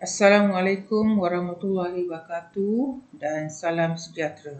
Assalamualaikum warahmatullahi wabarakatuh dan salam sejahtera.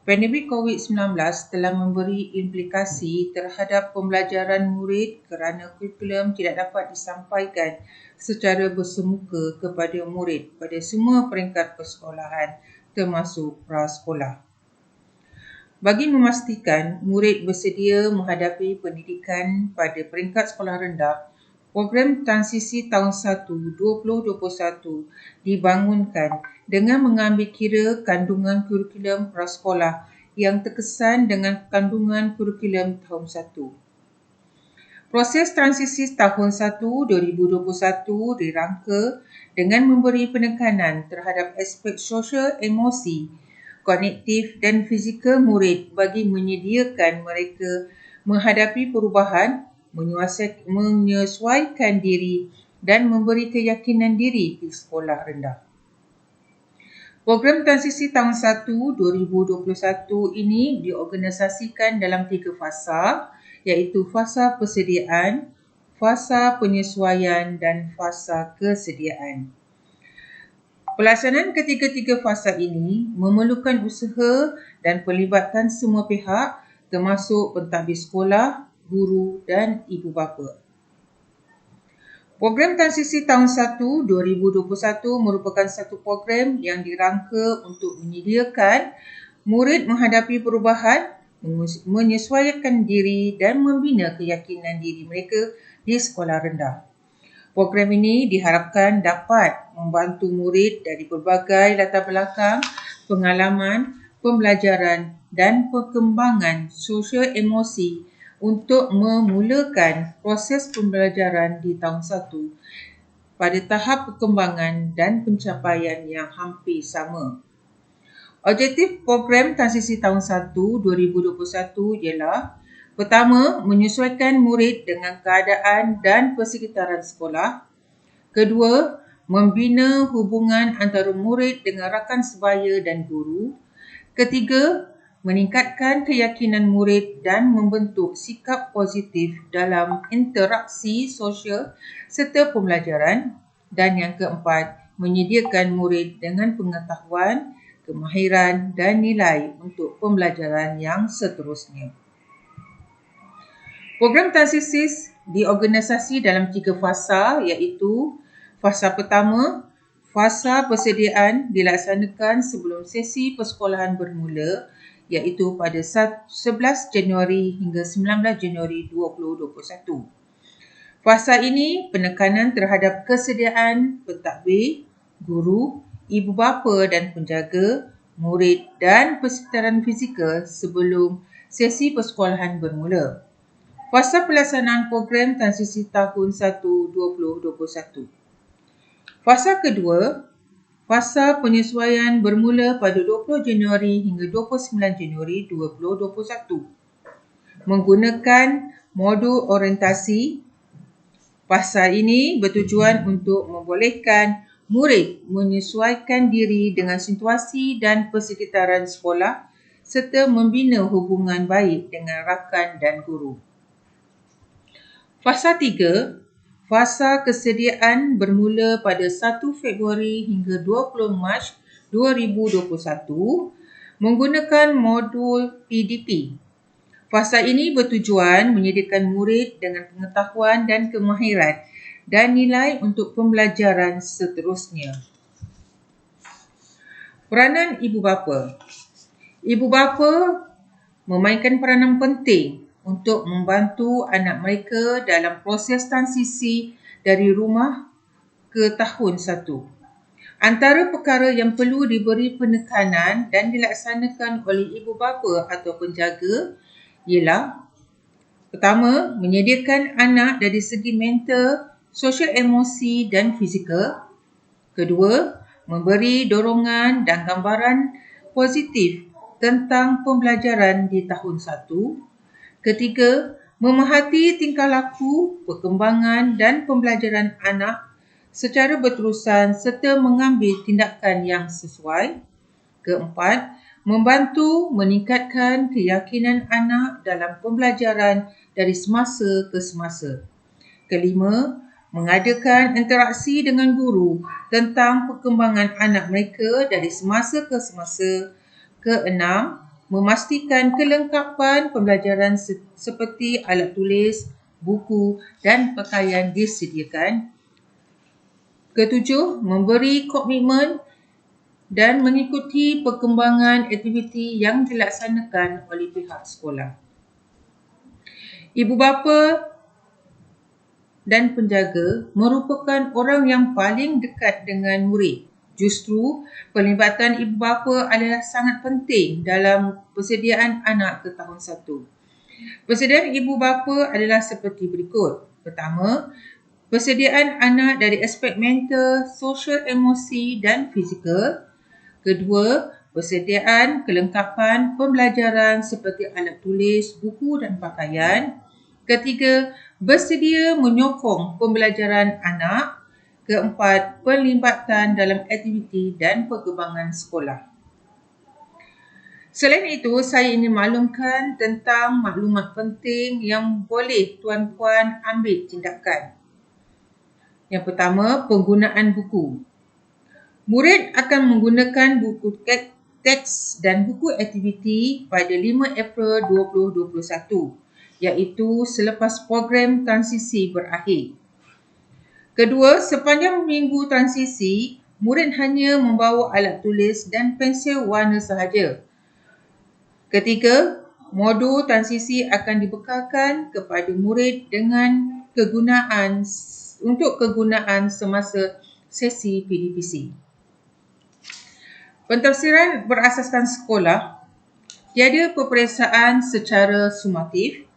Pandemik COVID-19 telah memberi implikasi terhadap pembelajaran murid kerana kurikulum tidak dapat disampaikan secara bersemuka kepada murid pada semua peringkat persekolahan termasuk prasekolah. Bagi memastikan murid bersedia menghadapi pendidikan pada peringkat sekolah rendah, program transisi tahun 1 2021 dibangunkan dengan mengambil kira kandungan kurikulum prasekolah yang terkesan dengan kandungan kurikulum tahun 1. Proses transisi tahun 1 2021 dirangka dengan memberi penekanan terhadap aspek sosial emosi, kognitif dan fizikal murid bagi menyediakan mereka menghadapi perubahan, menyesuaikan diri dan memberi keyakinan diri di sekolah rendah. Program transisi tahun 1 2021 ini diorganisasikan dalam 3 fasa, iaitu fasa persediaan, fasa penyesuaian dan fasa kesediaan. Pelaksanaan ketiga-tiga fasa ini memerlukan usaha dan pelibatan semua pihak termasuk pentadbir sekolah, guru dan ibu bapa. Program transisi tahun 1 2021 merupakan satu program yang dirangka untuk menyediakan murid menghadapi perubahan, menyesuaikan diri dan membina keyakinan diri mereka di sekolah rendah. Program ini diharapkan dapat membantu murid dari pelbagai latar belakang, pengalaman, pembelajaran dan perkembangan sosial emosi untuk memulakan proses pembelajaran di tahun 1 pada tahap perkembangan dan pencapaian yang hampir sama. Objektif program transisi tahun 1 2021 ialah: pertama, menyesuaikan murid dengan keadaan dan persekitaran sekolah. Kedua, membina hubungan antara murid dengan rakan sebaya dan guru. Ketiga, meningkatkan keyakinan murid dan membentuk sikap positif dalam interaksi sosial serta pembelajaran. Dan yang keempat, menyediakan murid dengan pengetahuan, kemahiran dan nilai untuk pembelajaran yang seterusnya. Program transisi diorganisasi dalam 3 fasa, iaitu fasa pertama, fasa persediaan dilaksanakan sebelum sesi persekolahan bermula, iaitu pada 11 Januari hingga 19 Januari 2021. Fasa ini penekanan terhadap kesediaan pentadbir, guru, ibu bapa dan penjaga, murid dan persekitaran fizikal sebelum sesi persekolahan bermula. Fasa pelaksanaan program transisi tahun 1 2021. Fasa kedua, fasa penyesuaian bermula pada 20 Januari hingga 29 Januari 2021. Menggunakan modul orientasi. Fasa ini bertujuan untuk membolehkan murid menyesuaikan diri dengan situasi dan persekitaran sekolah serta membina hubungan baik dengan rakan dan guru. Fasa 3, fasa kesediaan bermula pada 1 Februari hingga 20 Mac 2021 menggunakan modul PDP. Fasa ini bertujuan menyediakan murid dengan pengetahuan dan kemahiran dan nilai untuk pembelajaran seterusnya. Peranan ibu bapa. Ibu bapa memainkan peranan penting untuk membantu anak mereka dalam proses transisi dari rumah ke tahun 1. Antara perkara yang perlu diberi penekanan dan dilaksanakan oleh ibu bapa atau penjaga ialah: pertama, menyediakan anak dari segi mental, sosial emosi dan fizikal. Kedua, memberi dorongan dan gambaran positif tentang pembelajaran di tahun 1. Ketiga, memerhati tingkah laku, perkembangan dan pembelajaran anak secara berterusan serta mengambil tindakan yang sesuai. Keempat, membantu meningkatkan keyakinan anak dalam pembelajaran dari semasa ke semasa. Kelima, mengadakan interaksi dengan guru tentang perkembangan anak mereka dari semasa ke semasa. Keenam, memastikan kelengkapan pembelajaran seperti alat tulis, buku dan pakaian disediakan. Ketujuh, memberi komitmen dan mengikuti perkembangan aktiviti yang dilaksanakan oleh pihak sekolah. Ibu bapa dan penjaga merupakan orang yang paling dekat dengan murid. Justru, pelibatan ibu bapa adalah sangat penting dalam persediaan anak ke tahun 1. Persediaan ibu bapa adalah seperti berikut. Pertama, persediaan anak dari aspek mental, sosial, emosi dan fizikal. Kedua, persediaan kelengkapan pembelajaran seperti alat tulis, buku dan pakaian. Ketiga, bersedia menyokong pembelajaran anak. Keempat, pelibatan dalam aktiviti dan perkembangan sekolah. Selain itu, saya ingin maklumkan tentang maklumat penting yang boleh tuan-puan ambil tindakan. Yang pertama, penggunaan buku. Murid akan menggunakan buku teks dan buku aktiviti pada 5 April 2021, iaitu selepas program transisi berakhir. Kedua, sepanjang minggu transisi, murid hanya membawa alat tulis dan pensel warna sahaja. Ketiga, modul transisi akan dibekalkan kepada murid dengan kegunaan semasa sesi PDPC. Pentafsiran berasaskan sekolah, tiada peperiksaan secara sumatif.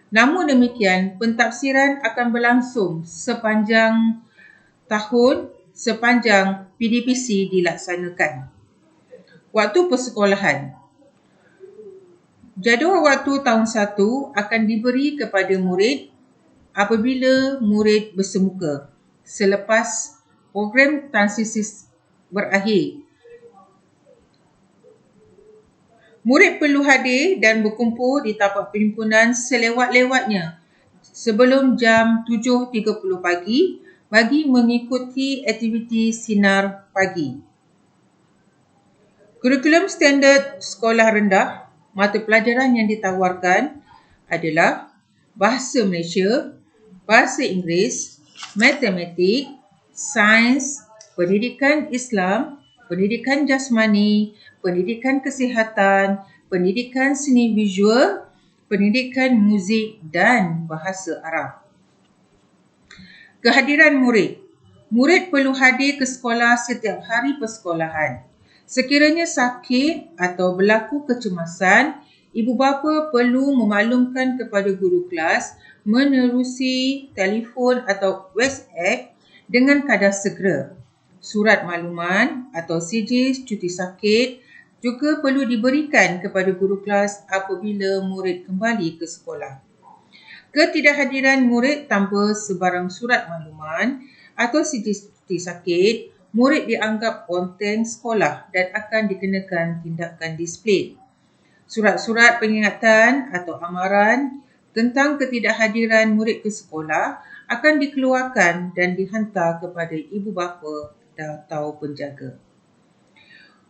Namun demikian, pentafsiran akan berlangsung sepanjang tahun sepanjang PDPC dilaksanakan. Waktu persekolahan. Jadual waktu tahun 1 akan diberi kepada murid apabila murid bersemuka selepas program transisi berakhir. Murid perlu hadir dan berkumpul di tapak perhimpunan selewat-lewatnya sebelum jam 7.30 pagi bagi mengikuti aktiviti sinar pagi. Kurikulum standard sekolah rendah, mata pelajaran yang ditawarkan adalah Bahasa Malaysia, Bahasa Inggeris, Matematik, Sains, Pendidikan Islam, Pendidikan Jasmani, Pendidikan Kesihatan, Pendidikan Seni Visual, Pendidikan Muzik dan Bahasa Arab. Kehadiran murid. Murid perlu hadir ke sekolah setiap hari persekolahan. Sekiranya sakit atau berlaku kecemasan, ibu bapa perlu memaklumkan kepada guru kelas menerusi telefon atau WhatsApp dengan kadar segera. Surat makluman atau sijil cuti sakit juga perlu diberikan kepada guru kelas apabila murid kembali ke sekolah. Ketidakhadiran murid tanpa sebarang surat makluman atau sijil cuti sakit, murid dianggap konten sekolah dan akan dikenakan tindakan disiplin. Surat-surat peringatan atau amaran tentang ketidakhadiran murid ke sekolah akan dikeluarkan dan dihantar kepada ibu bapa atau penjaga.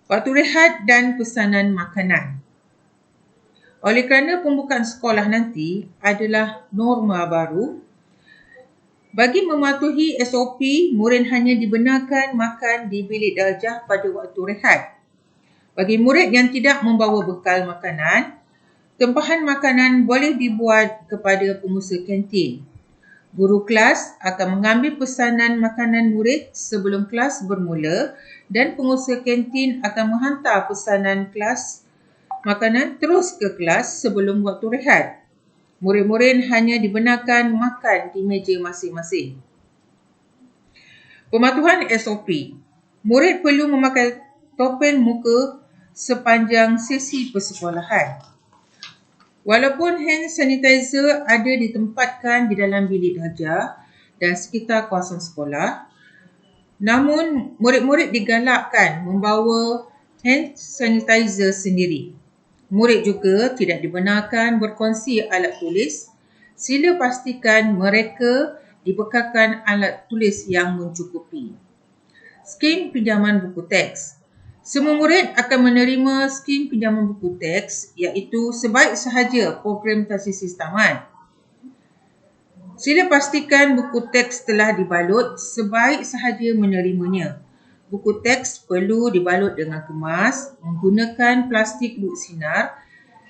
Waktu rehat dan pesanan makanan. Oleh kerana pembukaan sekolah nanti adalah norma baru, bagi mematuhi SOP, murid hanya dibenarkan makan di bilik darjah pada waktu rehat. Bagi murid yang tidak membawa bekal makanan, tempahan makanan boleh dibuat kepada pengusaha kantin. Guru kelas akan mengambil pesanan makanan murid sebelum kelas bermula dan pengusaha kantin akan menghantar pesanan kelas makanan terus ke kelas sebelum waktu rehat. Murid-murid hanya dibenarkan makan di meja masing-masing. Pematuhan SOP. Murid perlu memakai topeng muka sepanjang sesi persekolahan. Walaupun hand sanitizer ada ditempatkan di dalam bilik darjah dan sekitar kawasan sekolah, namun murid-murid digalakkan membawa hand sanitizer sendiri. Murid juga tidak dibenarkan berkongsi alat tulis. Sila pastikan mereka dibekalkan alat tulis yang mencukupi. Skim pinjaman buku teks. Semua murid akan menerima skim pinjaman buku teks iaitu sebaik sahaja program tersisih tamat. Sila pastikan buku teks telah dibalut sebaik sahaja menerimanya. Buku teks perlu dibalut dengan kemas, menggunakan plastik duk sinar.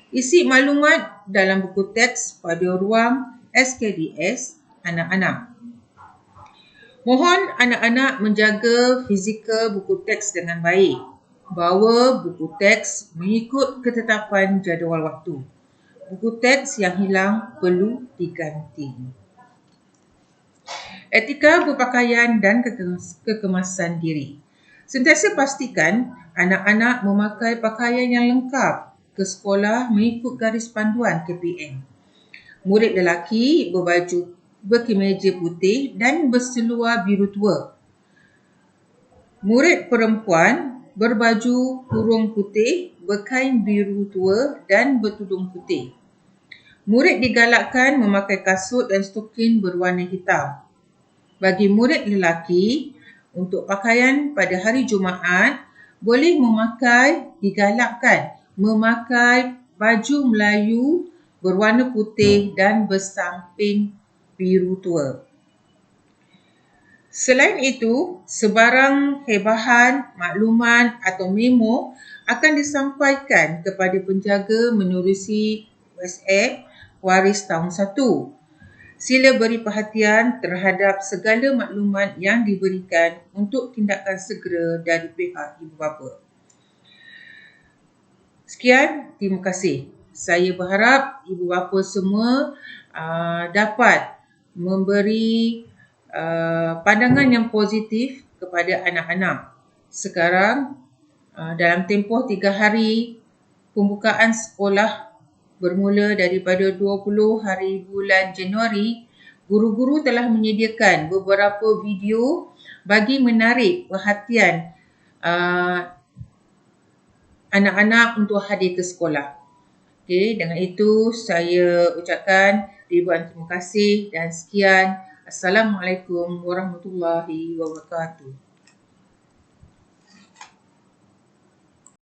Isi maklumat dalam buku teks pada ruang SKDS anak-anak. Mohon anak-anak menjaga fizikal buku teks dengan baik. Bawa buku teks mengikut ketetapan jadual waktu. Buku teks yang hilang perlu diganti. Etika berpakaian dan kekemasan diri. Sentiasa pastikan anak-anak memakai pakaian yang lengkap ke sekolah mengikut garis panduan KPM. Murid lelaki berkemeja putih dan berseluar biru tua. Murid perempuan berbaju kurung putih, berkain biru tua dan bertudung putih. Murid digalakkan memakai kasut dan stokin berwarna hitam. Bagi murid lelaki, untuk pakaian pada hari Jumaat, boleh digalakkan memakai baju Melayu berwarna putih dan bersamping biru tua. Selain itu, sebarang hebahan, maklumat atau memo akan disampaikan kepada penjaga menerusi WhatsApp Waris Tahun 1. Sila beri perhatian terhadap segala maklumat yang diberikan untuk tindakan segera dari pihak ibu bapa. Sekian, terima kasih. Saya berharap ibu bapa semua dapat memberi pandangan yang positif kepada anak-anak. Sekarang, dalam tempoh 3 hari pembukaan sekolah bermula daripada 20 hari bulan Januari, guru-guru telah menyediakan beberapa video bagi menarik perhatian anak-anak untuk hadir ke sekolah. Okey, dengan itu saya ucapkan ribuan terima kasih dan sekian. Assalamualaikum warahmatullahi wabarakatuh.